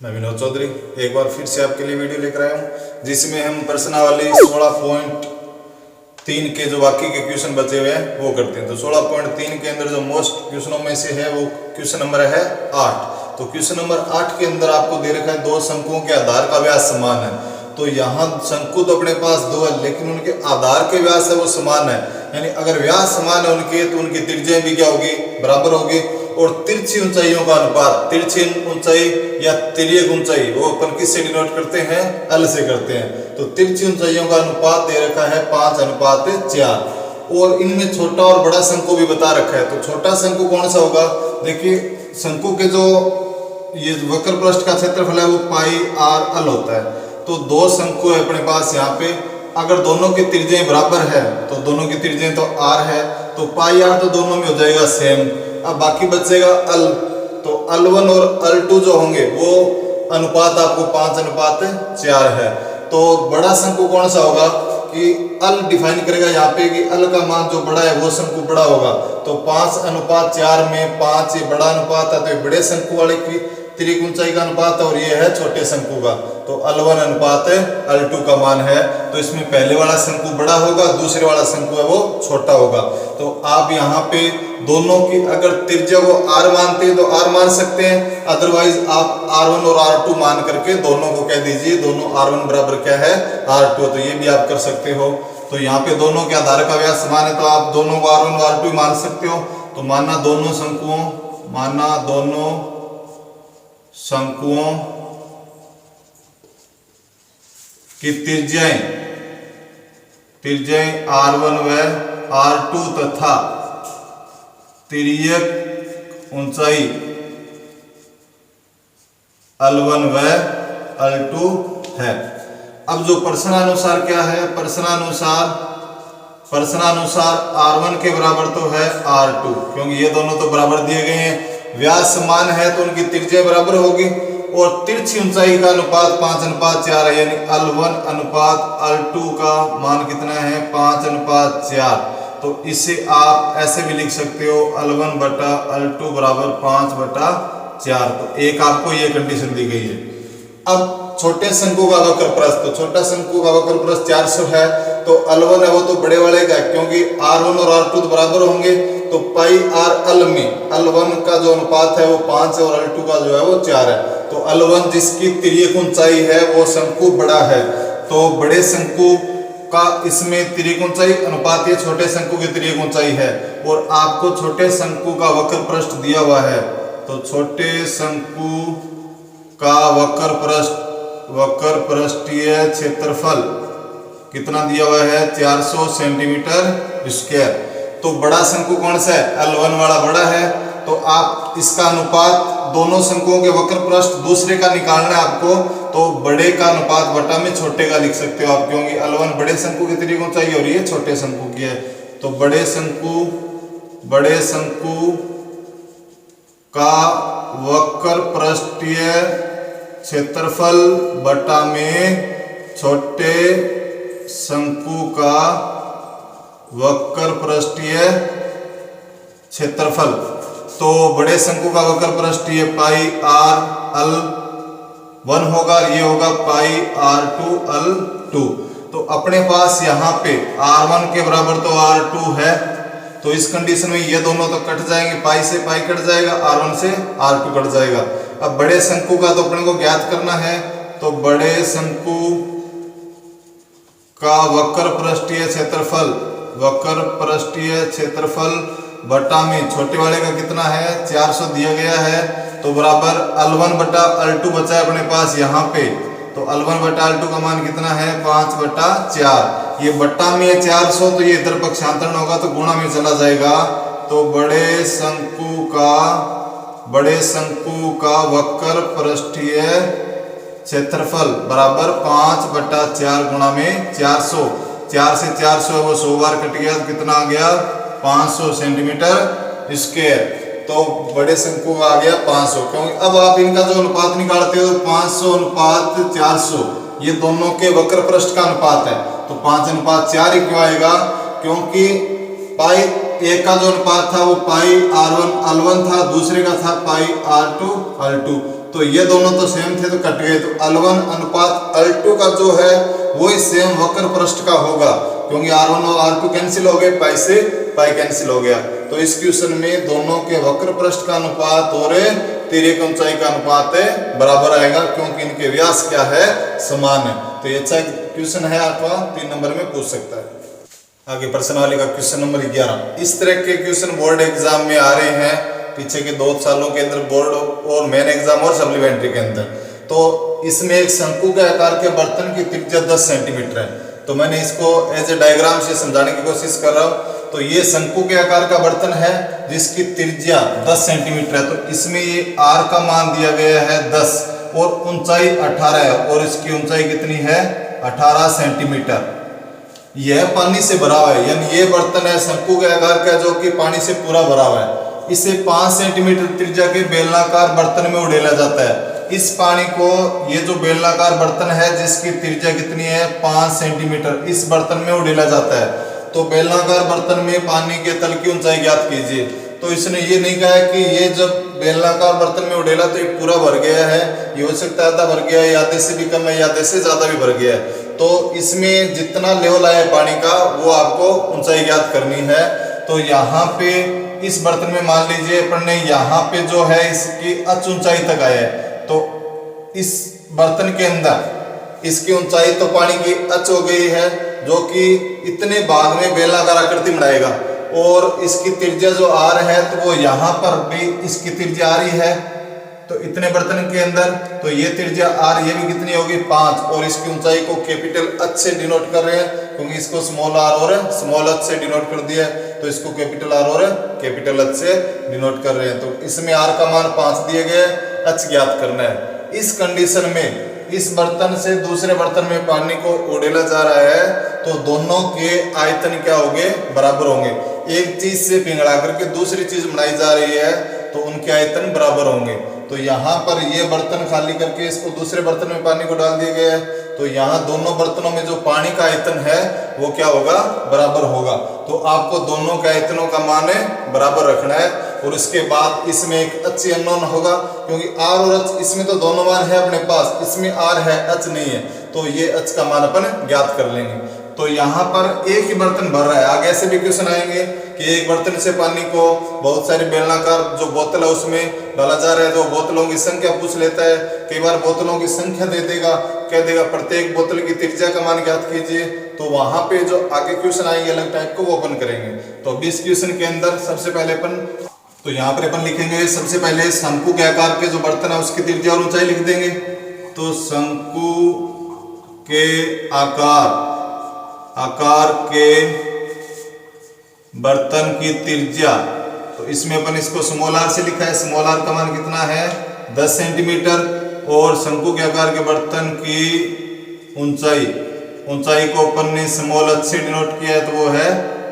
मैं विनोद चौधरी एक बार फिर से आपके लिए वीडियो लेकर आया हूँ, जिसमें हम प्रश्नावली 16.3 के जो बाकी के क्वेश्चन बचे हुए हैं वो करते हैं। तो 16.3 के अंदर जो मोस्ट क्वेश्चनों में से है वो क्वेश्चन नंबर है 8। तो क्वेश्चन नंबर 8 के अंदर आपको दे रखा है दो शंकुओं के आधार का व्यास समान है। तो यहाँ शंकु तो अपने पास दो है, लेकिन उनके आधार के व्यास है वो समान है, यानी अगर व्यास समान है उनके तो उनकी त्रिज्याएं भी क्या होगी, बराबर होगी। और तिरछी ऊंचाइयों का अनुपात, तिरछी ऊंचाई या तिर्यक ऊंचाई वो अपन किससे डिनोट करते हैं, एल से करते हैं। तो तिरछी ऊंचाइयों का अनुपात दे रखा है 5:4 और इनमें छोटा और बड़ा शंकु भी बता रखा है। तो छोटा शंकु कौन सा होगा, देखिए शंकु के जो ये वक्र पृष्ठ का क्षेत्रफल है वो पाई आर एल होता है। तो दो शंकु है अपने पास यहाँ पे, अगर दोनों की त्रिज्याएं बराबर है तो दोनों की त्रिज्याएं तो आर है, तो पाई आर तो दोनों में हो जाएगा सेम। अब बाकी बचेगा अल, तो L1 और L2 जो होंगे वो अनुपात आपको 5:4 है। तो बड़ा शंकु कौन सा होगा कि L डिफाइन करेगा यहाँ पे कि L का मान जो बड़ा है वो शंकु बड़ा होगा। तो 5:4 में 5 ये बड़ा अनुपात है, तो ये बड़े शंकु वाले की तिर्यक ऊंचाई का अनुपात है और ये है छोटे शंकु का। तो L1 अनुपात L2 का मान है। तो इसमें पहले वाला शंकु बड़ा होगा, दूसरे वाला शंकु है वो छोटा होगा। तो आप यहाँ पे दोनों की अगर त्रिज्या को R मानते हैं तो R मान सकते हैं, अदरवाइज आप R1 और R2 मान करके दोनों को कह दीजिए दोनों R1 बराबर क्या है R2। तो ये भी आप कर सकते हो। तो यहाँ पे दोनों के आधार का व्यास समान है तो आप दोनों को R1 और R2 मान सकते हो। तो माना दोनों शंकुओं की त्रिज्याएं R1 व R2 तथा तिर्यक ऊंचाई L1 व L2 है। अब जो प्रश्नानुसार क्या है, प्रश्नानुसार R1 के बराबर तो है R2, क्योंकि ये दोनों तो बराबर दिए गए हैं। व्यास समान है तो उनकी त्रिज्या बराबर होगी और तिरछी ऊंचाई का अनुपात 5:4 है, यानी L1 अनुपात L2 का मान कितना है 5:4। तो इसे आप ऐसे भी लिख सकते हो L1 बटा L2 बराबर 5/4। तो एक आपको ये कंडीशन दी गई है। अब छोटे शंकु का वक्र प्रस्थ, तो छोटा शंकु का वक्र प्रस्थ 400 है, तो L1 है वो तो बड़े वाले का, क्योंकि R1 और R2 तो बराबर होंगे। तो पाई आर एल में L1 का जो अनुपात है वो 5 है और L2 का जो है वो 4 है। तो L1 जिसकी तिर्यक ऊंचाई है वो शंकु बड़ा है, तो बड़े शंकु का इसमें तिर्यक ऊंचाई अनुपात ये छोटे शंकु की तिर्यक ऊंचाई है। और आपको छोटे शंकु का वक्र पृष्ठ दिया हुआ है, तो छोटे शंकु का वक्र पृष्ठीय क्षेत्रफल कितना दिया हुआ है 400 सेंटीमीटर स्क्वायर। तो बड़ा शंकु कौन सा है, L1 वाला बड़ा है। तो आप इसका अनुपात दोनों शंकुओं के वक्र पृष्ठ दूसरे का निकालना है आपको, तो बड़े का अनुपात बटा में छोटे का लिख सकते हो आप, क्योंकि L1 बड़े शंकु की तिर्यक ऊंचाई और ये छोटे शंकु की है। तो बड़े शंकु का वक्र पृष्ठीय क्षेत्रफल बटा में छोटे शंकु का वक्र पृष्ठीय क्षेत्रफल। तो बड़े शंकु का वक्र पृष्ठीय पाई आर एल 1 होगा, ये होगा पाई R2 L2। तो अपने पास यहाँ पे R1 के बराबर तो R2 है, तो इस कंडीशन में ये दोनों तो कट जाएंगे, पाई से पाई कट जाएगा, R1 से R2 कट जाएगा। अब बड़े शंकु का तो अपने को ज्ञात करना है, तो बड़े शंकु का वक्र पृष्ठीय क्षेत्रफल बटा में छोटे वाले का कितना है 400 दिया गया है, तो बराबर L1 बटा L2 बचा है अपने पास यहाँ पे। तो L1 बटा L2 का मान कितना है 5/4। ये बट्टा में 400, तो ये इधर पक्षांतरण होगा तो गुणा में चला जाएगा। तो बड़े शंकु का वक्र पृष्ठीय क्षेत्रफल बराबर 5/4 गुणा में 400। 4 से 400 वो 100 बार कट गया, तो कितना आ गया 500 सेंटीमीटर स्क्वायर। तो बड़े शंकु आ गया 500, क्योंकि अब आप इनका जो अनुपात निकालते हो 500 अनुपात 400 ये दोनों के वक्र पृष्ठ का अनुपात है। तो 5:4 ही क्यों आएगा, क्योंकि पाई एक का जो अनुपात था वो पाई R1 L1 था, दूसरे का था पाई R2 L2। तो ये दोनों तो सेम थे तो कट गए, तो L1 अनुपात L2 का जो है वही सेम वक्र पृष्ठ का होगा, क्योंकि R1 और R2 कैंसिल हो गए, पाई से पाई कैंसिल हो गया। तो इस क्वेश्चन में दोनों के वक्र पृष्ठ का अनुपात और तिर्यक ऊंचाई का अनुपात बराबर आएगा, क्योंकि इनके व्यास क्या है, समान है। तो ये अच्छा क्वेश्चन है, अथवा 3 नंबर में पूछ सकता है। आगे प्रश्नावली का क्वेश्चन नंबर 11। इस तरह के क्वेश्चन बोर्ड एग्जाम में आ रहे हैं पीछे के 2 सालों के अंदर, बोर्ड और मेन एग्जाम और सप्लीमेंट्री के अंदर। तो इसमें एक शंकु के आकार के बर्तन की त्रिज्या 10 सेंटीमीटर है। तो मैंने इसको एज ए डायग्राम से समझाने की कोशिश कर रहा हूँ। तो ये शंकु के आकार का बर्तन है जिसकी त्रिज्या 10 सेंटीमीटर है। तो इसमें ये R का मान दिया गया है 10 और ऊंचाई 18 है, और इसकी ऊंचाई कितनी है, 18 सेंटीमीटर। यह पानी से भरा हुआ है, यानी ये बर्तन है शंकु के आकार का जो कि पानी से पूरा भरा हुआ है। इसे 5 सेंटीमीटर त्रिज्या के बेलनाकार बर्तन में उड़ेला जाता है। इस पानी को, ये जो बेलनाकार बर्तन है जिसकी त्रिज्या कितनी है, 5 सेंटीमीटर, इस बर्तन में उड़ेला जाता है। तो बेलनाकार बर्तन में पानी के तल की ऊंचाई ज्ञात कीजिए। तो इसने ये नहीं कहा है कि ये जब बेलनाकार बर्तन में उड़ेला तो ये पूरा भर गया है, ये हो सकता है आधा भर गया है, आधे से भी कम है, आधे से ज्यादा भी भर गया है। तो इसमें जितना लेवल आया पानी का वो आपको ऊंचाई ज्ञात करनी है। तो यहाँ पे इस बर्तन में मान लीजिए अपन ने यहाँ पे जो है इसकी अच ऊंचाई तक आया है, तो इस बर्तन के अंदर इसकी ऊंचाई तो पानी की अच हो गई है, जो कि इतने भाग में बेलनाकार आकृति बनाएगा। और इसकी त्रिज्या जो R है तो वो यहाँ पर भी इसकी त्रिज्या आ रही है, तो इतने बर्तन के अंदर तो ये त्रिज्या R, ये भी कितनी होगी, 5, और इसकी ऊंचाई को कैपिटल H से डिनोट कर रहे हैं, क्योंकि इसको स्मॉल r और स्मॉल h से डिनोट कर दिया है, तो इसको कैपिटल R और कैपिटल H से डिनोट कर रहे हैं। तो इसमें R का मान 5 दिए गए, H ज्ञात करना है। इस कंडीशन में इस बर्तन से दूसरे बर्तन में पानी को उड़ेला जा रहा है, तो दोनों के आयतन क्या होंगे, बराबर होंगे। एक चीज से पिघला करके दूसरी चीज बनाई जा रही है तो उनके आयतन बराबर होंगे। तो यहाँ पर ये बर्तन खाली करके इसको दूसरे बर्तन में पानी को डाल दिया गया है, तो यहाँ दोनों बर्तनों में जो पानी का आयतन है वो क्या होगा, बराबर होगा। तो आपको दोनों के आयतनों का मान बराबर रखना है। और इसके बाद इसमें एक H अननोन होगा, क्योंकि R और H इसमें तो दोनों मान है अपने पास, इसमें R है H नहीं है, तो ये H का मान अपन ज्ञात कर लेंगे। तो यहाँ पर एक ही बर्तन भर रहा है। आगे ऐसे भी क्वेश्चन आएंगे कि एक बर्तन से पानी को बहुत सारी बेलनाकार जो बोतल है उसमें डाला जा रहा है, तो बोतलों की संख्या पूछ लेता है। कई बार बोतलों की संख्या दे देगा, कह देगा प्रत्येक बोतल की त्रिज्या का मान ज्ञात कीजिए। तो वहां पे जो आगे क्वेश्चन आएंगे अलग टाइप को वो अपन करेंगे। तो अभी इस क्वेश्चन के अंदर सबसे पहले अपन, तो यहाँ पर अपन लिखेंगे सबसे पहले शंकु के आकार के जो बर्तन है उसकी त्रिज्या और ऊंचाई लिख देंगे। तो शंकु के आकार के बर्तन की त्रिज्या, तो इसमें अपन इसको स्मॉल r से लिखा है। स्मॉल r का मान कितना है, 10 सेंटीमीटर। और शंकु के आकार के बर्तन की ऊंचाई को अपन ने स्मॉल h से डिनोट किया है, तो वो है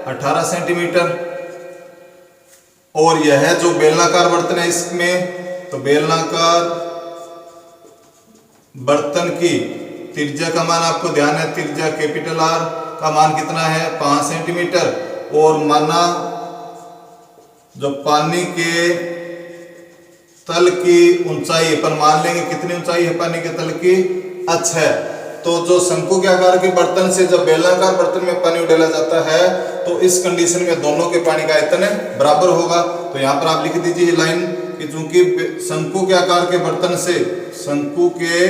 18 सेंटीमीटर। और यह जो बेलनाकार बर्तन है इसमें, तो बेलनाकार बर्तन की त्रिज्या का मान आपको ध्यान है, त्रिज्या कैपिटल R का मान कितना है, 5 सेंटीमीटर। और माना जो पानी के तल की ऊंचाई अपन मान लेंगे, कितनी ऊंचाई है पानी के तल की, H है। तो जो शंकु के आकार के बर्तन से जब बेलनाकार बर्तन में पानी उड़ेला जाता है, तो इस कंडीशन में दोनों के पानी का आयतन बराबर होगा। तो यहाँ पर आप लिख दीजिए लाइन कि चूंकि शंकु के आकार के बर्तन से, शंकु के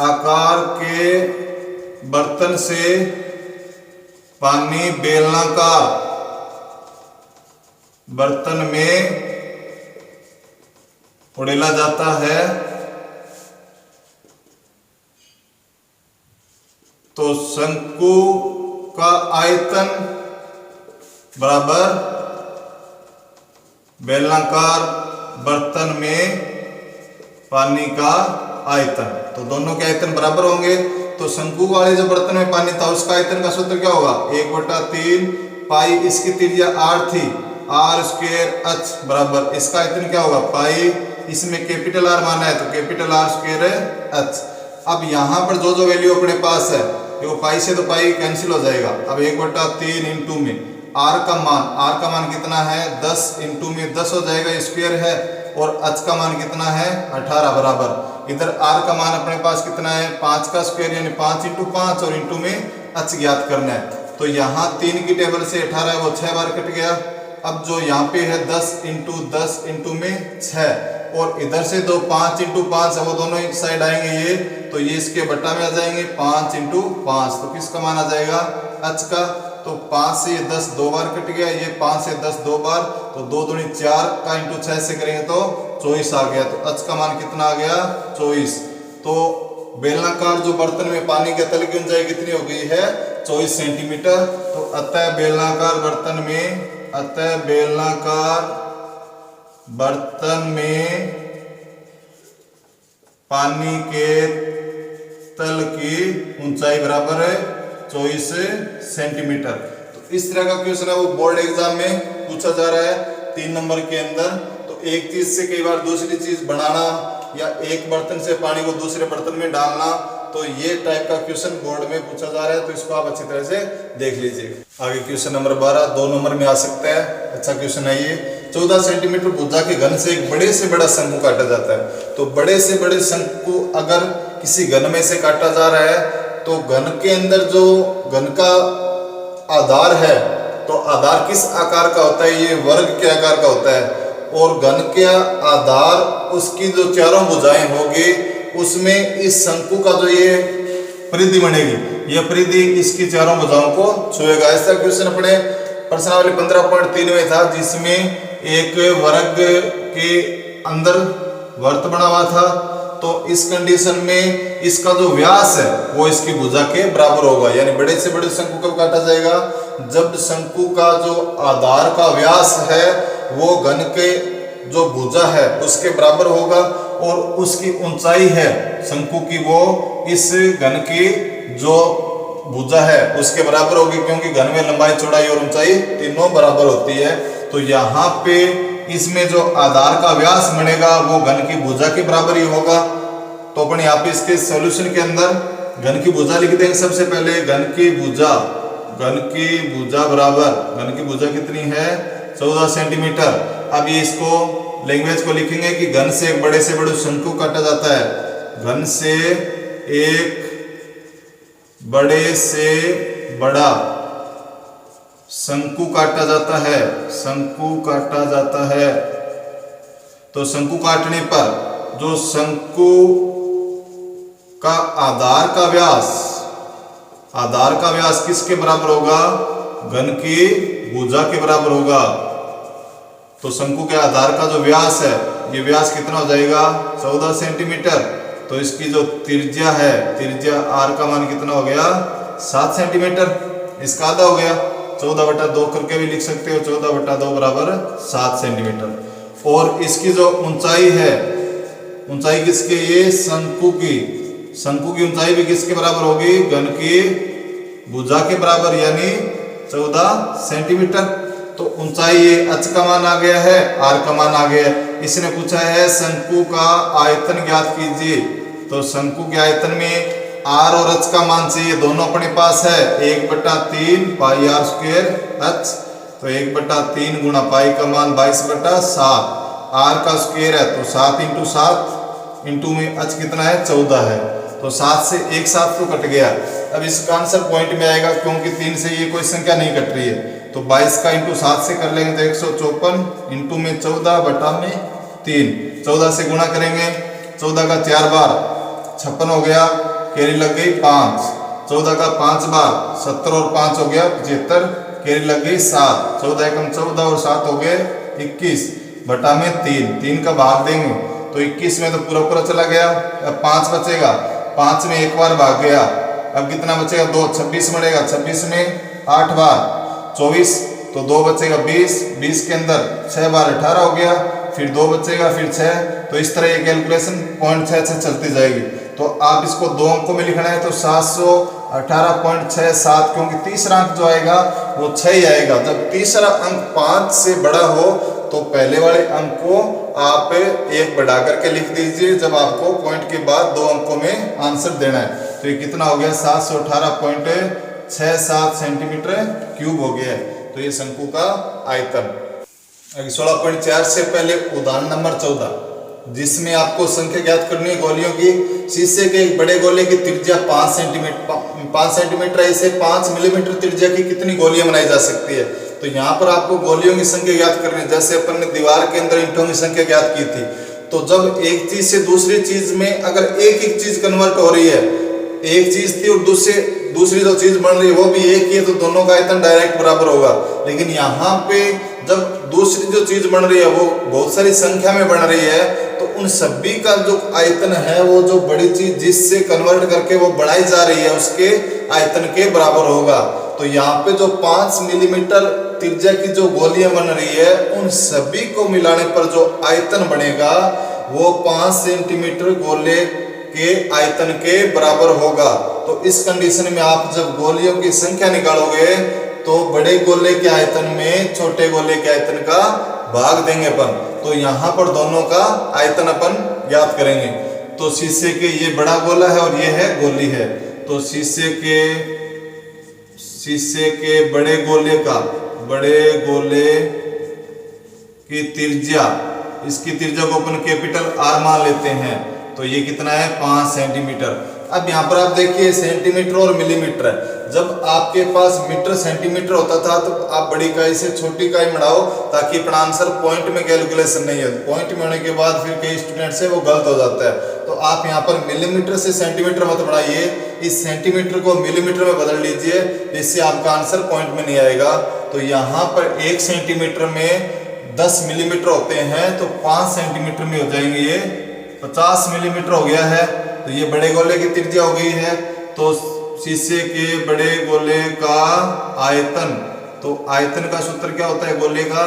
आकार के बर्तन से पानी बेलनाकार बर्तन में उड़ेला जाता है, तो शंकु का आयतन बराबर बेलनाकार बर्तन में पानी का आयतन, तो दोनों के आयतन बराबर होंगे। तो शंकु वाले जो बर्तन में पानी था उसका आयतन का सूत्र क्या होगा, 1/3 पाई, इसकी त्रिज्या R थी, R² H बराबर इसका आयतन क्या होगा, पाई, इसमें कैपिटल R माना है तो कैपिटल R² H। अब यहाँ पर जो वैल्यू अपने पास है, देखो पाई से तो पाई कैंसिल हो जाएगा। अब 1/3 इंटू में R का मान कितना है, 10 इंटू में 10 हो जाएगा, स्क्वायर है, और h का मान कितना है 18 बराबर। इधर r का मान अपने पास कितना है 5 का स्क्वायर यानी 5 × 5 और इंटू में h ज्ञात करना है। तो यहाँ 3 की टेबल से 18 है वो 6 बार कट गया। अब जो यहाँ पे है 10 × 10 इंटू में 6 और इधर से दो 5 × 5 है वो दोनों ही साइड आएंगे ये, तो ये इसके बट्टा में आ जाएंगे 5 × 5। तो किसका मान आ जाएगा h का। तो 5 से 10 दो बार कट गया, ये 5 से 10 दो बार, तो 2 दूनी 4 का इंटू 6 से करेंगे तो 24 आ गया। तो h का मान कितना आ गया 24। तो बेलनाकार जो बर्तन में पानी के तल की ऊंचाई कितनी हो गई है 24 सेंटीमीटर। तो अतः बेलनाकार बर्तन में पानी के तल की ऊंचाई बराबर है 24 सेंटीमीटर। तो इस तरह का क्वेश्चन है वो बोर्ड एग्जाम में पूछा जा रहा है 3 नंबर के अंदर। तो एक चीज से कई बार दूसरी चीज बनाना या एक बर्तन से पानी को दूसरे बर्तन में डालना, तो ये टाइप का क्वेश्चन बोर्ड में पूछा जा रहा है। तो इसको आप अच्छी तरह से देख लीजिएगा। आगे क्वेश्चन नंबर 12 2 नंबर में आ सकता है, अच्छा क्वेश्चन है ये। 14 सेंटीमीटर भुजा के घन से एक बड़े से बड़ा शंकु काटा जाता है। तो बड़े से बड़े शंकु अगर किसी घन में से काटा जा रहा है तो घन के अंदर जो घन का आधार है, तो आधार किस आकार का होता है, ये वर्ग के आकार का होता है। और घन के आधार उसकी जो चारों भुजाएं होगी उसमें इस शंकु का जो ये परिधि बनेगी, ये परिधि इसकी चारों भुजाओं को छुएगा। ऐसा क्वेश्चन अपने प्रश्नावली 15.3 में था, जिसमें एक वर्ग के अंदर वर्त बना हुआ था। तो इस कंडीशन में इसका जो व्यास है वो इसकी भुजा के बराबर होगा। यानी बड़े से बड़े शंकु कब काटा जाएगा, जब शंकु का जो आधार का व्यास है वो घन के जो भुजा है उसके बराबर होगा और उसकी ऊंचाई है शंकु की वो इस घन की जो भुजा है उसके बराबर होगी, क्योंकि घन में लंबाई चौड़ाई और ऊंचाई तीनों बराबर होती है। तो यहाँ पे इसमें जो आधार का व्यास बनेगा वो घन की भुजा के बराबर ही होगा। तो अपन यहाँ पे इसके सॉल्यूशन के अंदर घन की भुजा लिख देंगे। सबसे पहले घन की भुजा बराबर, घन की भुजा कितनी है 14 सेंटीमीटर। अब ये इसको लैंग्वेज को लिखेंगे कि घन से एक बड़े से बड़े शंकु काटा जाता है। घन से एक बड़े से बड़ा शंकु काटा जाता है। तो शंकु काटने पर जो शंकु का आधार का व्यास किसके बराबर होगा, घन की भुजा के बराबर होगा। तो शंकु के आधार का जो व्यास है ये व्यास कितना हो जाएगा 14 सेंटीमीटर। तो इसकी जो त्रिज्या है, त्रिज्या r का मान कितना हो गया 7 सेंटीमीटर। इसका आधा हो गया, 14/2 करके भी लिख सकते हो, 14/2 बराबर 7 सेंटीमीटर। और इसकी जो ऊंचाई है, ऊंचाई किसकी, ये शंकु की ऊंचाई भी किसके बराबर होगी, घन की भुजा के बराबर यानी 14 सेंटीमीटर। तो ऊंचाई ये h का मान आ गया है, r का मान आ गया है। इसने पूछा है शंकु का आयतन ज्ञात कीजिए। तो शंकु के आयतन में r और h का मान चाहिए, दोनों अपने पास है 1/3 पाई r स्क्वायर h। तो 1/3 गुणा पाई का मान 22/7, r का स्क्वायर है तो 7 × 7 इंटू में h कितना है 14 है। तो 7 से 1 7 तो कट गया। अब इसका आंसर पॉइंट में आएगा, क्योंकि 3 से ये कोई संख्या नहीं कट रही है। तो 22 का इंटू 7 से कर लेंगे तो 154 इंटू में 14/3, 14 से गुणा करेंगे, 14 का 4 बार 56 हो गया, कैरी लग गई 5, 14 का 5 बार 70 और 5 हो गया 75, कैरी लग गई 7, 14 एकम 14 और 7 हो गए 21/3, 3 का भाग देंगे तो 21 में तो पूरा चला गया। अब 5 बचेगा, 5 में एक बार भाग गया, अब कितना बचेगा 2, 26 बढ़ेगा, 26 में 8 बार 24, तो 2 बचेगा 20, 20 के अंदर 6 बार 18 हो गया, फिर 2 बचेगा फिर 6। तो इस तरह ये कैलकुलेशन पॉइंट 6 से चलती जाएगी। तो आप इसको 2 अंकों में लिखना है तो 718.67, क्योंकि तीसरा अंक जो आएगा वो 6 ही आएगा। जब तीसरा अंक 5 से बड़ा हो तो पहले वाले अंक को आप 1 बढ़ा करके लिख दीजिए, जब आपको पॉइंट के बाद 2 अंकों में आंसर देना है। तो ये कितना हो गया 718.67 सेंटीमीटर क्यूब हो गया है। तो ये शंकु का आयतन। 16.4 से पहले उदाहरण नंबर 14, जिसमें आपको संख्या ज्ञात करनी है गोलियों की। शीशे के एक बड़े गोले की त्रिज्या 5 सेंटीमीटर है, इसे 5 मिलीमीटर त्रिज्या की कितनी गोलियां बनाई जा सकती है। तो यहाँ पर आपको गोलियों की संख्या ज्ञात करनी है। जैसे अपन ने दीवार के अंदर ईंटों की संख्या ज्ञात की थी, तो जब एक चीज से दूसरी चीज में अगर एक एक चीज कन्वर्ट हो रही है, एक चीज थी और दूसरी जो चीज बन रही है वो भी एक ही है, तो दोनों का आयतन डायरेक्ट बराबर होगा। लेकिन यहाँ पे जब दूसरी जो चीज बन रही है वो बहुत सारी संख्या में बन रही है, तो उन सभी का जो आयतन है वो जो बड़ी चीज जिससे कन्वर्ट करके वो बढ़ाई जा रही है उसके आयतन के बराबर होगा। तो यहाँ पे जो 5 मिलीमीटर त्रिज्या की जो गोलियां बन रही है उन सभी को मिलाने पर जो आयतन बनेगा वो 5 सेंटीमीटर गोले के आयतन के बराबर होगा। तो इस कंडीशन में आप जब गोलियों की संख्या निकालोगे तो बड़े गोले के आयतन में छोटे गोले के आयतन का भाग देंगे अपन। तो यहाँ पर दोनों का आयतन अपन ज्ञात करेंगे। तो शीशे के ये बड़ा गोला है और ये है गोली है। तो शीशे के बड़े गोले की त्रिज्या, इसकी त्रिज्या को अपन कैपिटल आर मान लेते हैं। तो ये कितना है 5 सेंटीमीटर। अब यहाँ पर आप देखिए सेंटीमीटर और मिलीमीटर है। जब आपके पास मीटर सेंटीमीटर होता था तो आप बड़ी इकाई से छोटी इकाई बढ़ाओ ताकि अपना आंसर पॉइंट में कैलकुलेशन नहीं हो। पॉइंट में होने के बाद फिर कई स्टूडेंट से वो गलत हो जाता है। तो आप यहाँ पर मिलीमीटर से सेंटीमीटर मत बढ़ाइए, इस सेंटीमीटर को मिलीमीटर में बदल लीजिए, जिससे आपका आंसर पॉइंट में नहीं आएगा। तो यहाँ पर 1 सेंटीमीटर में 10 मिलीमीटर होते हैं, तो 5 सेंटीमीटर में हो जाएंगे ये 50 मिलीमीटर हो गया है। तो ये बड़े गोले की त्रिज्या हो गई है। तो शीशे के बड़े गोले का आयतन, तो आयतन का सूत्र क्या होता है गोले का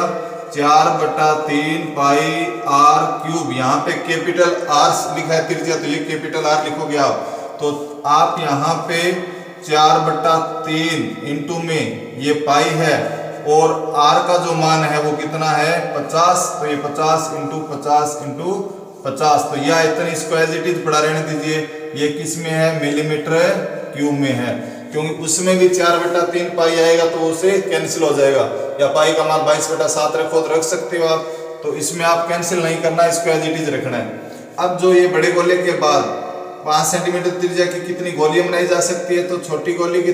4/3 पाई आर क्यूब। यहाँ पे कैपिटल आर लिखा है त्रिज्या, तो ये कैपिटल आर लिखोगे आप। तो आप यहाँ पे 4/3 इंटू में ये पाई है और आर का जो मान है वो कितना है 50। तो ये 50 इंटू 50 इंटू 50। तो यह आयतन इसको एज इट इज पढ़ा रहने दीजिए। ये किस में है मिलीमीटर क्यूब में है, क्योंकि उसमें भी 4/3 पाई आएगा तो उसे कैंसिल हो जाएगा। या पाई का मान 22/7 रखो तो रख सकते हो आप। तो इसमें आप कैंसिल नहीं करना, इसको एज इट इज रखना है। अब जो ये बड़े गोले के बाद 5 सेंटीमीटर त्रिज्या की कितनी गोलियां बनाई जा सकती है, तो छोटी गोली की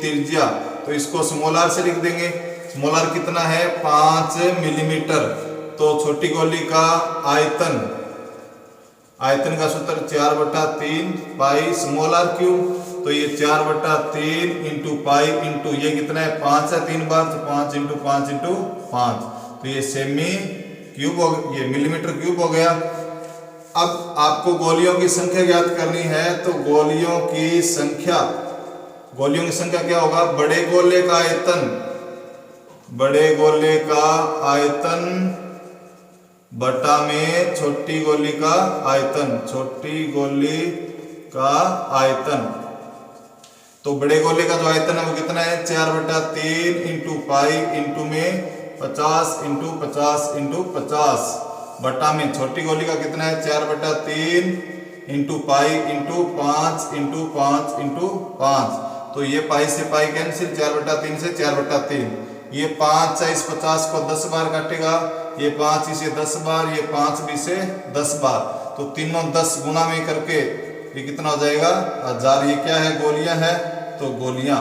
त्रिज्या तो इसको स्मॉल आर से लिख देंगे। स्मॉल आर कितना है 5 मिलीमीटर। तो छोटी गोली का आयतन का सूत्र 4/3 पाई स्मॉल आर क्यूब। तो ये 4/3 इंटू पाई इंटू ये कितना है 5 है 3 बार, तो 5 इंटू 5 इंटू 5। तो ये सेमी क्यूब हो, ये मिलीमीटर क्यूब हो गया। अब आपको गोलियों की संख्या ज्ञात करनी है। तो गोलियों की संख्या क्या होगा, बड़े गोले का आयतन बटा में छोटी गोली का आयतन। तो बड़े गोले का जो आयतन है वो कितना है 4/3 इंटू पाई इंटू में 50 इंटू 50 इंटू 50 बटा में छोटी गोली का कितना है 4/3 into pi into 5 into 5 into 5। तो ये पाई से पाई कैंसिल, 4/3 से 4/3। ये 5 है, इस 50 को 10 बार काटेगा, ये 5 इसे 10 बार, ये 5 भी से 10 बार। तो तीनों 10 गुना में करके ये कितना हो जाएगा 1000। ये क्या है गोलियां है, तो गोलियां।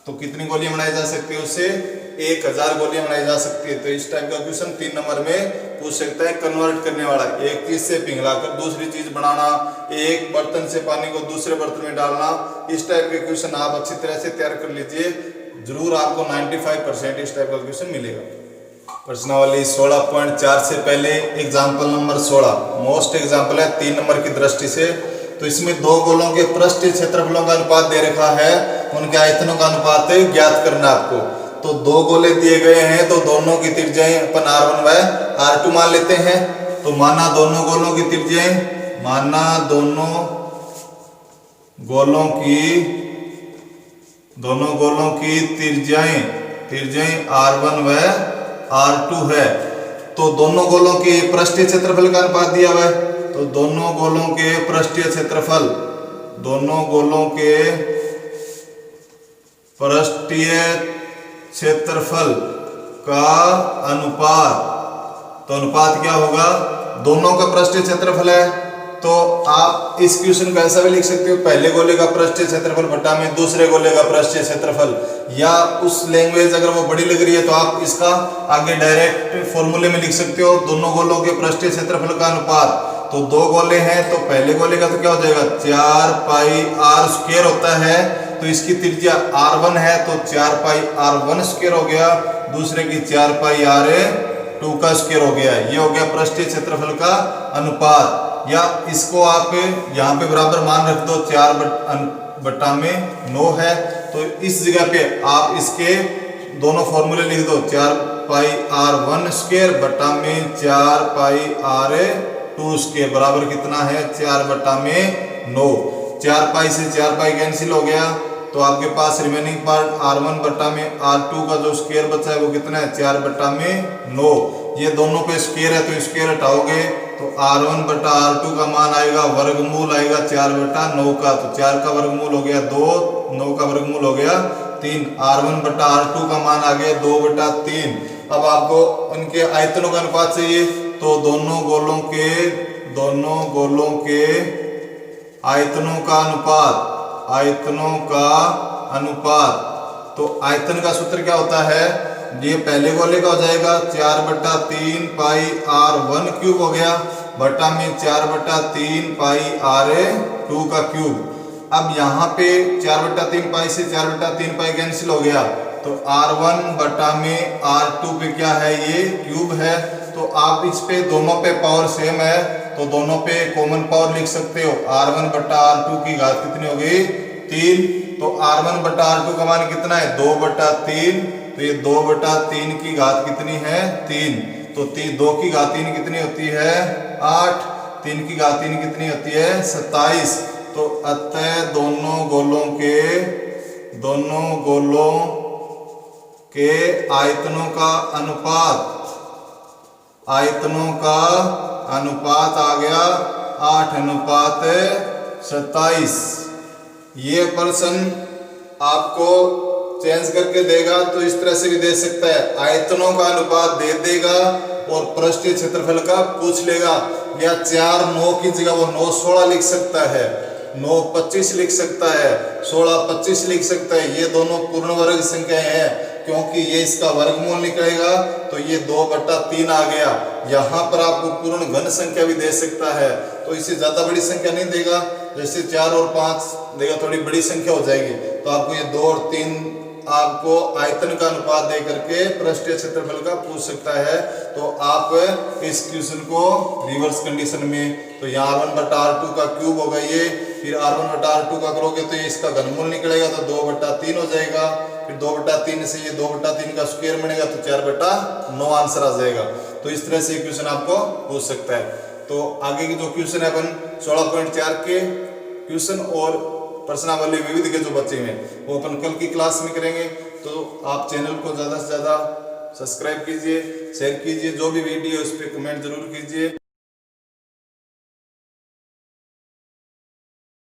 तो कितनी गोलियां बनाई जा सकती है उससे 1000 गोलियां बनाई जा सकती है। तो इस टाइप का क्वेश्चन 3 नंबर में पूछ सकता है। कन्वर्ट करने वाला, एक चीज से पिघलाकर दूसरी चीज बनाना, एक बर्तन से पानी को दूसरे बर्तन में डालना, इस टाइप के क्वेश्चन आप अच्छी तरह से तैयार कर लीजिए। जरूर आपको 95% इस टाइप का क्वेश्चन मिलेगा। प्रश्नावली 16.4 से पहले एग्जाम्पल नंबर 16 मोस्ट एग्जाम्पल है 3 नंबर की दृष्टि से। तो इसमें 2 गोलों के पृष्ठीय क्षेत्रफलों का अनुपात दे रखा है, उनके आयतनों का अनुपात ज्ञात करना आपको। तो 2 गोले दिए गए हैं, तो दोनों की त्रिज्याएं अपन R1 व R2 मान लेते हैं। तो माना दोनों गोलों की त्रिज्याएं, दोनों गोलों की त्रिज्याएं R1 व R2 है। तो दोनों गोलों के पृष्ठीय क्षेत्रफल का अनुपात दिया हुआ है। तो दोनों गोलों के पृष्ठीय क्षेत्रफल क्षेत्रफल का अनुपात। तो अनुपात क्या होगा, दोनों का पृष्ठीय क्षेत्रफल है, तो आप इस क्वेश्चन को ऐसा भी लिख सकते हो, पहले गोले का पृष्ठीय क्षेत्रफल बटा में दूसरे गोले का पृष्ठीय क्षेत्रफल, या उस लैंग्वेज अगर वो बड़ी लग रही है तो आप इसका आगे डायरेक्ट फॉर्मूले में लिख सकते हो, दोनों गोलों के पृष्ठीय क्षेत्रफल का अनुपात। तो दो गोले हैं तो पहले गोले का तो क्या हो जाएगा 4 पाई r स्क्वायर होता है, तो इसकी त्रिज्या r1 है तो 4 पाई r1 स्क्वायर हो गया, दूसरे की 4 पाई r2 का स्क्वायर हो गया। ये हो गया पृष्ठीय क्षेत्रफल का अनुपात। या इसको आप यहाँ पे बराबर मान रख दो, 4 बटा में 9 है, तो इस जगह पे आप इसके दोनों फॉर्मूले लिख दो, 4 पाई r1 स्क्वायर बटा में 4 पाई r2 स्क्वायर बराबर कितना है 4 बटा में 9। 4 पाई से 4 पाई कैंसिल हो गया, तो आपके पास रिमेनिंग पार्ट r1 बटा में r2 का जो स्क्वायर बचा है वो कितना है 4 बटा में 9। ये दोनों पे स्क्वायर है तो स्क्वायर हटाओगे तो r1 बटा r2 का मान आएगा, वर्गमूल आएगा 4 बटा 9 का, तो 4 का वर्गमूल हो गया 2, 9 का वर्गमूल हो गया 3, r1 बटा r2 का मान आ गया 2 बटा 3। अब आपको उनके आयतनों का अनुपात चाहिए, तो दोनों गोलों के आयतनों का अनुपात, तो आयतन का सूत्र क्या होता है, ये पहले गोले का हो जाएगा 4 बटा 3 पाई r1 क्यूब हो गया बटा में 4 बटा 3 पाई r2 का क्यूब। अब यहाँ पे 4 बटा 3 पाई से 4 बटा 3 पाई कैंसिल हो गया, तो r1 बटा में r2 पे क्या है ये क्यूब है, तो आप इस पे दोनों पे पावर सेम है तो दोनों पे कॉमन पावर लिख सकते हो। r1 बटा r2 की घात कितनी हो गई 3, तो r1 बटा r2 का मान कितना है 2 बटा 3, तो ये 2 बटा 3 की घात कितनी है 3, तो 2 की घात 3 कितनी होती है 8, 3 की घात 3 कितनी होती है 27। तो अतः दोनों गोलों के आयतनों का अनुपात आ गया 8:27। ये प्रश्न आपको चेंज करके देगा तो इस तरह से भी दे सकता है, आयतनों का अनुपात दे देगा और पृष्ठीय क्षेत्रफल का पूछ लेगा, या 4 9 की जगह वो 9 16 लिख सकता है, 9 25 लिख सकता है, 16 25 लिख सकता है। ये दोनों पूर्ण वर्ग संख्याएं हैं, क्योंकि ये इसका वर्गमूल निकलेगा तो ये 2 बटा 3 आ गया। यहाँ पर आपको पूर्ण घन संख्या भी दे सकता है, तो इससे ज्यादा बड़ी संख्या नहीं देगा, जैसे 4 और 5 देगा थोड़ी बड़ी संख्या हो जाएगी, तो आपको ये 2 और 3 आपको आयतन का अनुपात दे करके पृष्ठीय क्षेत्रफल का पूछ सकता है। तो आप इस क्वेश्चन को रिवर्स कंडीशन में, तो यहाँ r1 बटा r2 का क्यूब होगा ये, फिर r1 बटा r2 का करोगे तो ये इसका घनमूल निकलेगा तो 2 बटा 3 हो जाएगा, फिर 2 बटा 3 से ये 2 बटा 3 का स्क्वायर बनेगा तो 4 बटा 9 आंसर आ जाएगा। तो इस तरह से क्वेश्चन आपको पूछ सकता है। तो आगे की जो क्वेश्चन है अपन 16.4 के क्वेश्चन और प्रश्नावली विविध के जो बच्चे हैं वो अपन कल की क्लास में करेंगे। तो आप चैनल को ज़्यादा से ज़्यादा सब्सक्राइब कीजिए, शेयर कीजिए, जो भी वीडियो उस पर कमेंट जरूर कीजिए।